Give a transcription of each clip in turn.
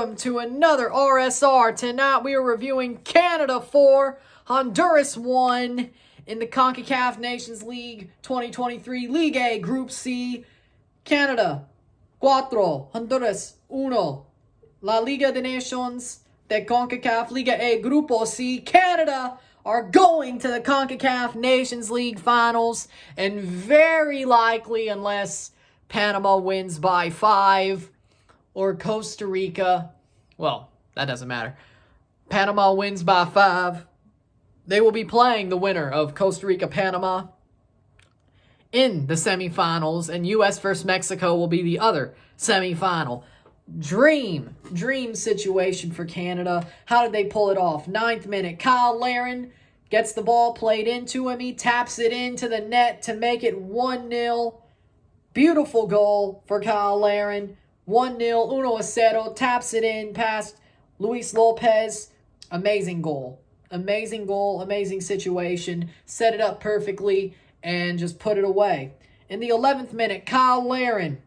Welcome to another RSR. Tonight we are reviewing Canada 4, Honduras 1 in the CONCACAF Nations League 2023 League A Group C. Canada 4, Honduras 1. La Liga de Nations de CONCACAF Liga A Grupo C. Canada are going to the CONCACAF Nations League Finals, and very likely, unless Panama wins by 5, or Costa Rica, well, that doesn't matter. Panama wins by 5. They will be playing the winner of Costa Rica-Panama in the semifinals, and U.S. versus Mexico will be the other semifinal. Dream situation for Canada. How did they pull it off? 9th minute, Kyle Larin gets the ball played into him. He taps it into the net to make it 1-0. Beautiful goal for Kyle Larin. 1-0, 1-0, taps it in past Luis Lopez. Amazing goal. Amazing goal, amazing situation. Set it up perfectly and just put it away. In the 11th minute, Kyle Larin.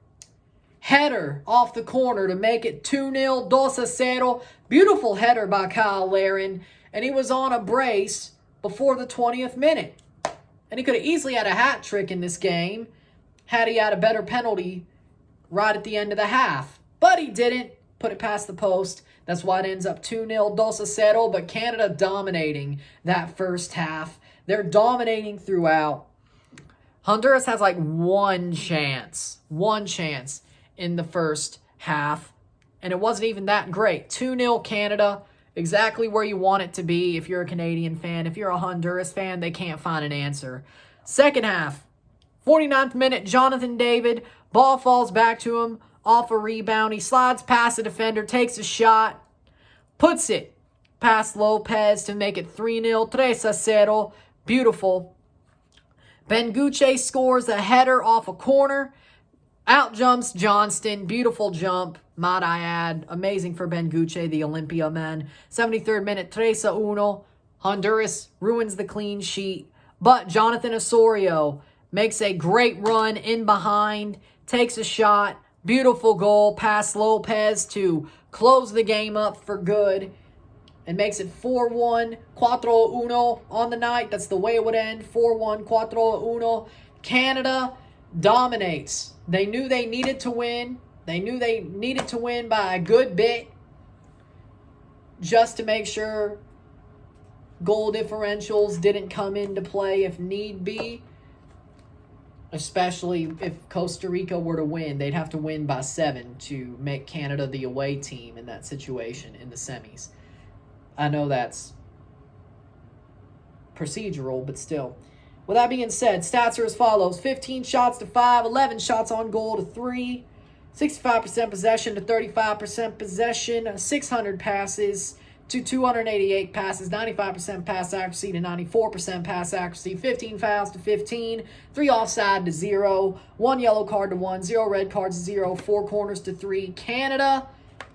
Header off the corner to make it 2-0, 2-0. Beautiful header by Kyle Larin. And he was on a brace before the 20th minute. And he could have easily had a hat trick in this game had he had a better penalty right at the end of the half. But he didn't. Put it past the post. That's why it ends up 2-0, 2-0. But Canada dominating that first half. They're dominating throughout. Honduras has like one chance in the first half. And it wasn't even that great. 2-0 Canada. Exactly where you want it to be if you're a Canadian fan. If you're a Honduras fan, they can't find an answer. Second half. 49th minute, Jonathan David. Ball falls back to him off a rebound. He slides past the defender, takes a shot, puts it past Lopez to make it 3-0, 3-0. Beautiful. Benguche scores a header off a corner. Out jumps Johnston. Beautiful jump, might I add. Amazing for Benguche, the Olympia man. 73rd minute, 3-1. Honduras ruins the clean sheet. But Jonathan Osorio makes a great run in behind, takes a shot, beautiful goal past Lopez to close the game up for good, and makes it 4-1, 4-1 on the night. That's the way it would end, 4-1, 4-1. Canada dominates. They knew they needed to win. They knew they needed to win by a good bit just to make sure goal differentials didn't come into play if need be. Especially if Costa Rica were to win, they'd have to win by 7 to make Canada the away team in that situation in the semis. I know that's procedural, but still. With that being said, stats are as follows. 15 shots to 5, 11 shots on goal to 3, 65% possession to 35% possession, 600 passes to 288 passes, 95% pass accuracy to 94% pass accuracy, 15 fouls to 15, 3 offside to 0, 1 yellow card to 1, 0 red cards to 0, 4 corners to 3. Canada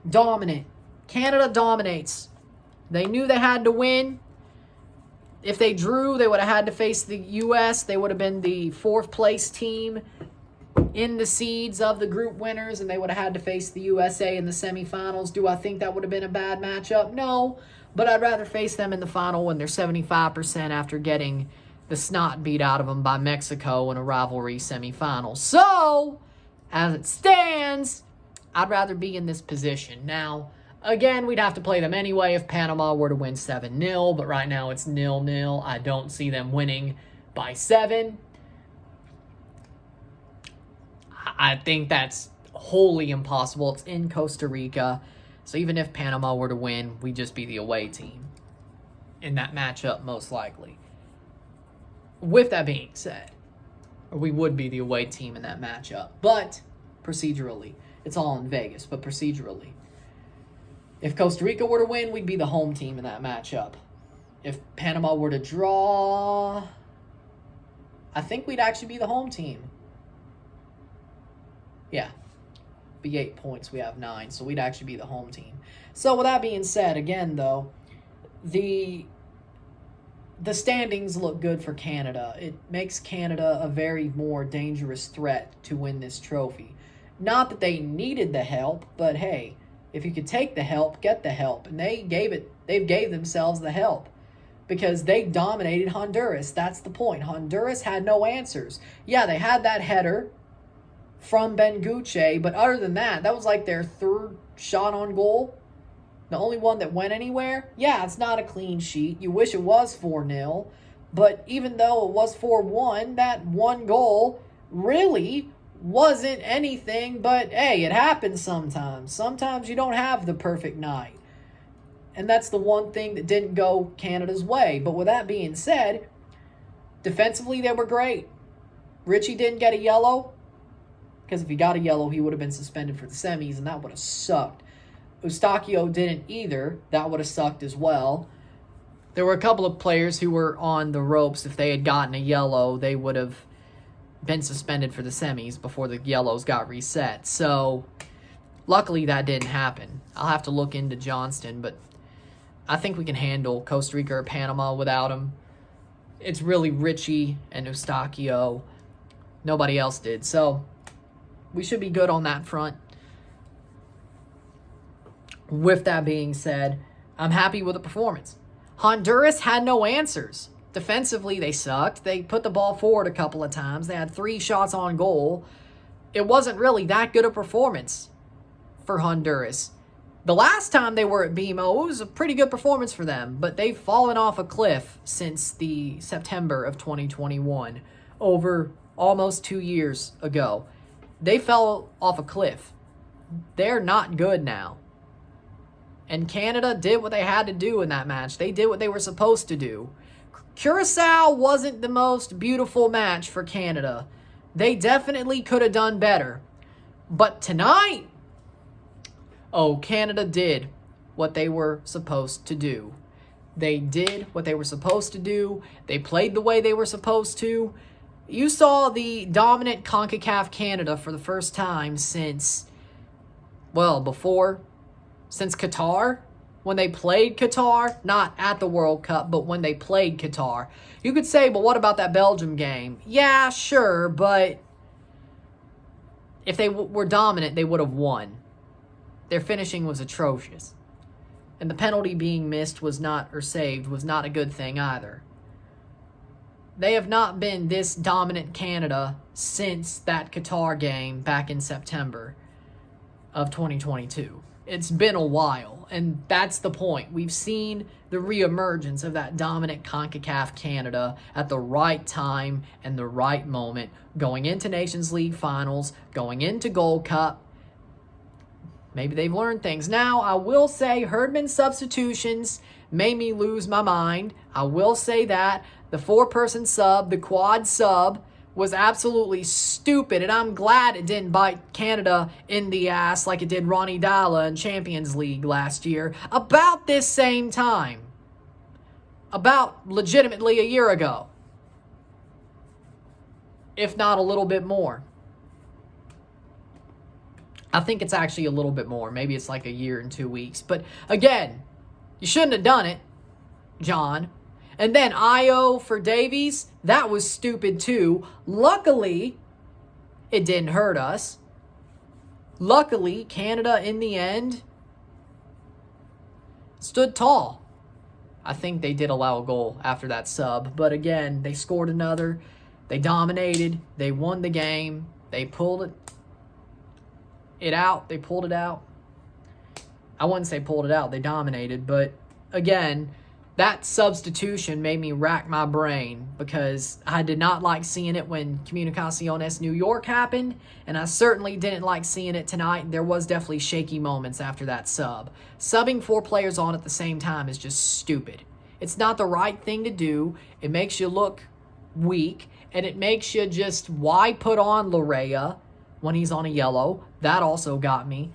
dominant. Canada dominates. They knew they had to win. If they drew, they would have had to face the U.S. They would have been the 4th place team in the seeds of the group winners, and they would have had to face the USA in the semifinals. Do I think that would have been a bad matchup? No, but I'd rather face them in the final when they're 75% after getting the snot beat out of them by Mexico in a rivalry semifinal. So, as it stands, I'd rather be in this position. Now, again, we'd have to play them anyway if Panama were to win 7-0, but right now it's 0-0. I don't see them winning by 7. I think that's wholly impossible. It's in Costa Rica. So even if Panama were to win, we'd just be the away team in that matchup, most likely. With that being said, or we would be the away team in that matchup. But procedurally, it's all in Vegas, but procedurally, if Costa Rica were to win, we'd be the home team in that matchup. If Panama were to draw, I think we'd actually be the home team. Yeah, be 8 points. We have 9, so we'd actually be the home team. So with that being said, again, though, the standings look good for Canada. It makes Canada a very more dangerous threat to win this trophy. Not that they needed the help, but hey, If you could take the help, get the help. And they gave themselves the help because they dominated Honduras. That's the point. Honduras had no answers. Yeah, they had that header from Benguche, but other than that, that was like their third shot on goal. The only one that went anywhere. Yeah, it's not a clean sheet. You wish it was 4-0. But even though it was 4-1, that one goal really wasn't anything but, hey, it happens sometimes. Sometimes you don't have the perfect night. And that's the one thing that didn't go Canada's way. But with that being said, defensively they were great. Richie didn't get a yellow, because if he got a yellow, he would have been suspended for the semis, and that would have sucked. Eustachio didn't either. That would have sucked as well. There were a couple of players who were on the ropes. If they had gotten a yellow, they would have been suspended for the semis before the yellows got reset. So, luckily that didn't happen. I'll have to look into Johnston, but I think we can handle Costa Rica or Panama without him. It's really Richie and Eustachio. Nobody else did. So, we should be good on that front. With that being said, I'm happy with the performance. Honduras had no answers. Defensively, they sucked. They put the ball forward a couple of times. They had 3 shots on goal. It wasn't really that good a performance for Honduras. The last time they were at BMO, it was a pretty good performance for them, but they've fallen off a cliff since the September of 2021, over almost 2 years ago. They fell off a cliff. They're not good now. And Canada did what they had to do in that match. They did what they were supposed to do. Curacao wasn't the most beautiful match for Canada. They definitely could have done better. But tonight, Canada did what they were supposed to do. They did what they were supposed to do. They played the way they were supposed to. You saw the dominant CONCACAF Canada for the first time since Qatar. When they played Qatar, not at the World Cup, but when they played Qatar. You could say, but what about that Belgium game? Yeah, sure, but if they were dominant, they would have won. Their finishing was atrocious. And the penalty being missed saved was not a good thing either. They have not been this dominant Canada since that Qatar game back in September of 2022. It's been a while, and that's the point. We've seen the reemergence of that dominant CONCACAF Canada at the right time and the right moment, going into Nations League finals, going into Gold Cup. Maybe they've learned things. Now, I will say Herdman's substitutions made me lose my mind. I will say that. The 4-person sub, the quad sub, was absolutely stupid, and I'm glad it didn't bite Canada in the ass like it did Ronnie Dalla in Champions League last year about this same time. About legitimately a year ago. If not a little bit more. I think it's actually a little bit more. Maybe it's like a year and 2 weeks. But again, you shouldn't have done it, John. And then Io for Davies, that was stupid too. Luckily, it didn't hurt us. Luckily, Canada in the end stood tall. I think they did allow a goal after that sub. But again, they scored another. They dominated. They won the game. They pulled it out. They pulled it out. I wouldn't say pulled it out. They dominated. But again, that substitution made me rack my brain because I did not like seeing it when Comunicaciones New York happened, and I certainly didn't like seeing it tonight. There was definitely shaky moments after that sub. Subbing 4 players on at the same time is just stupid. It's not the right thing to do. It makes you look weak, and it makes you just, why put on Larea when he's on a yellow? That also got me.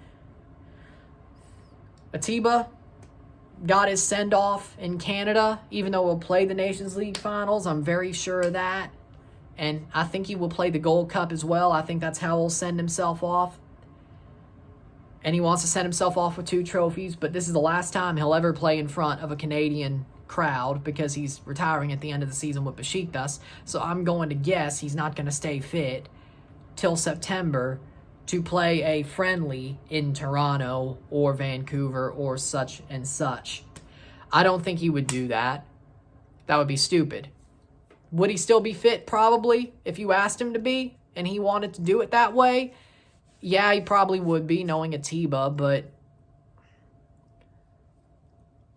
Atiba got his send-off in Canada, even though he'll play the Nations League finals. I'm very sure of that. And I think he will play the Gold Cup as well. I think that's how he'll send himself off. And he wants to send himself off with 2 trophies, but this is the last time he'll ever play in front of a Canadian crowd because he's retiring at the end of the season with Besiktas. So I'm going to guess he's not going to stay fit till September to play a friendly in Toronto or Vancouver or such and such. I don't think he would do that. That would be stupid. Would he still be fit? Probably, if you asked him to be and he wanted to do it that way. Yeah, he probably would be, knowing Atiba, but...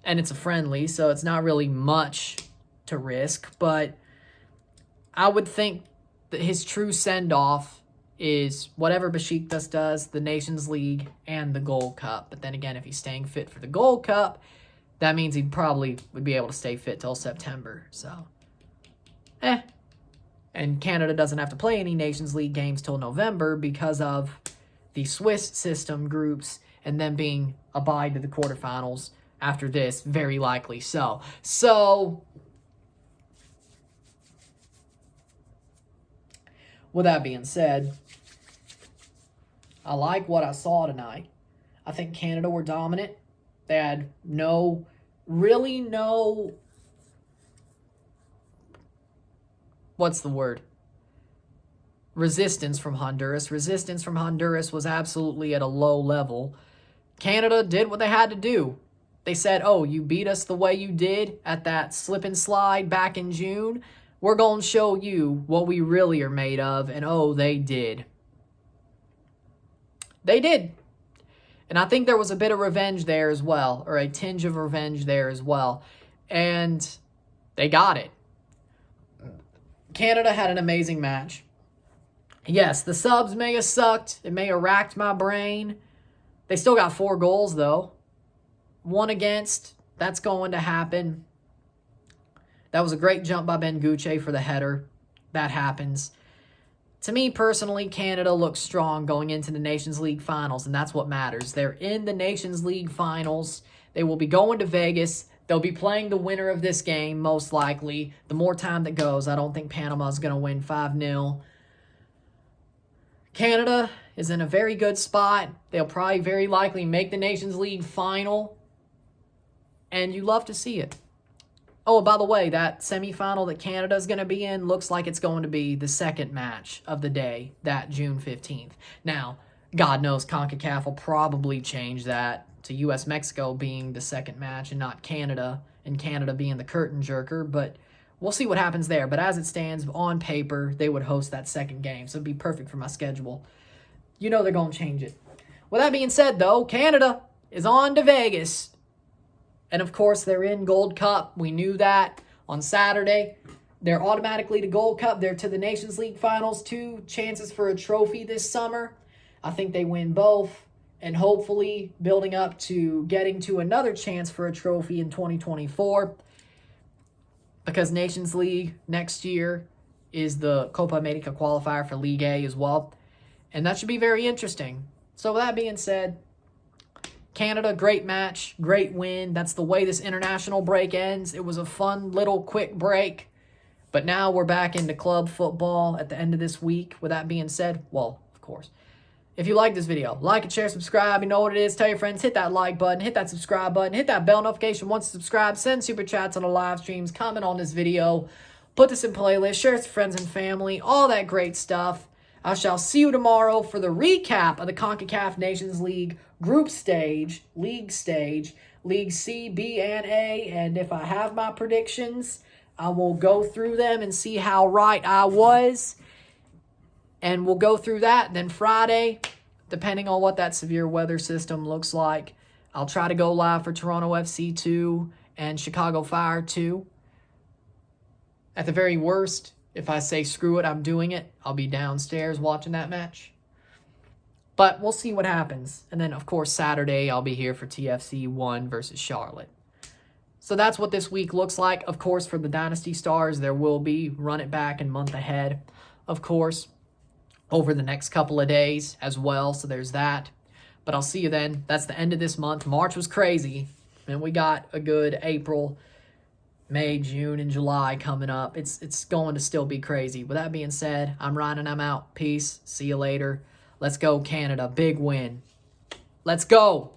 And it's a friendly, so it's not really much to risk, but I would think that his true send-off is whatever Besiktas does, the Nations League, and the Gold Cup. But then again, if he's staying fit for the Gold Cup, that means he probably would be able to stay fit till September, so... And Canada doesn't have to play any Nations League games till November because of the Swiss system groups and them being abide to the quarterfinals after this, very likely so. So, with that being said, I like what I saw tonight. I think Canada were dominant. They had no what's the word? Resistance from Honduras. Resistance from Honduras was absolutely at a low level. Canada did what they had to do. They said, oh, you beat us the way you did at that slip and slide back in June. We're going to show you what we really are made of. And oh, they did. They did. And I think there was a bit of revenge there as well, or a tinge of revenge there as well. And they got it. Canada had an amazing match. Yes, the subs may have sucked. It may have racked my brain. They still got 4 goals, though. 1 against. That's going to happen. That was a great jump by Ben Gucci for the header. That happens. To me, personally, Canada looks strong going into the Nations League finals, and that's what matters. They're in the Nations League finals. They will be going to Vegas. They'll be playing the winner of this game, most likely. The more time that goes, I don't think Panama's going to win 5-0. Canada is in a very good spot. They'll probably very likely make the Nations League final. And you love to see it. Oh, by the way, that semifinal that Canada's going to be in looks like it's going to be the second match of the day, that June 15th. Now, God knows CONCACAF will probably change that to U.S.-Mexico being the second match and not Canada, and Canada being the curtain jerker, but we'll see what happens there. But as it stands, on paper, they would host that second game, so it'd be perfect for my schedule. You know they're going to change it. With that being said, though, Canada is on to Vegas. And, of course, they're in Gold Cup. We knew that on Saturday. They're automatically to Gold Cup. They're to the Nations League finals. 2 chances for a trophy this summer. I think they win both. And hopefully building up to getting to another chance for a trophy in 2024. Because Nations League next year is the Copa America qualifier for League A as well. And that should be very interesting. So with that being said, Canada, great match, great win. That's the way this international break ends. It was a fun little quick break. But now we're back into club football at the end of this week. With that being said, well, of course, if you like this video, like and share, subscribe. You know what it is. Tell your friends, hit that like button, hit that subscribe button, hit that bell notification once you subscribe. Send super chats on the live streams. Comment on this video. Put this in playlist. Share it to friends and family. All that great stuff. I shall see you tomorrow for the recap of the CONCACAF Nations League group stage, League C, B, and A. And if I have my predictions, I will go through them and see how right I was. And we'll go through that. Then Friday, depending on what that severe weather system looks like, I'll try to go live for Toronto FC 2 and Chicago Fire 2. At the very worst, if I say screw it, I'm doing it, I'll be downstairs watching that match. But we'll see what happens. And then, of course, Saturday, I'll be here for TFC 1 versus Charlotte. So that's what this week looks like. Of course, for the Dynasty Stars, there will be Run It Back and Month Ahead, of course, over the next couple of days as well. So there's that. But I'll see you then. That's the end of this month. March was crazy. And we got a good April, May, June, and July coming up. It's going to still be crazy. With that being said, I'm Ryan and I'm out. Peace. See you later. Let's go, Canada. Big win. Let's go.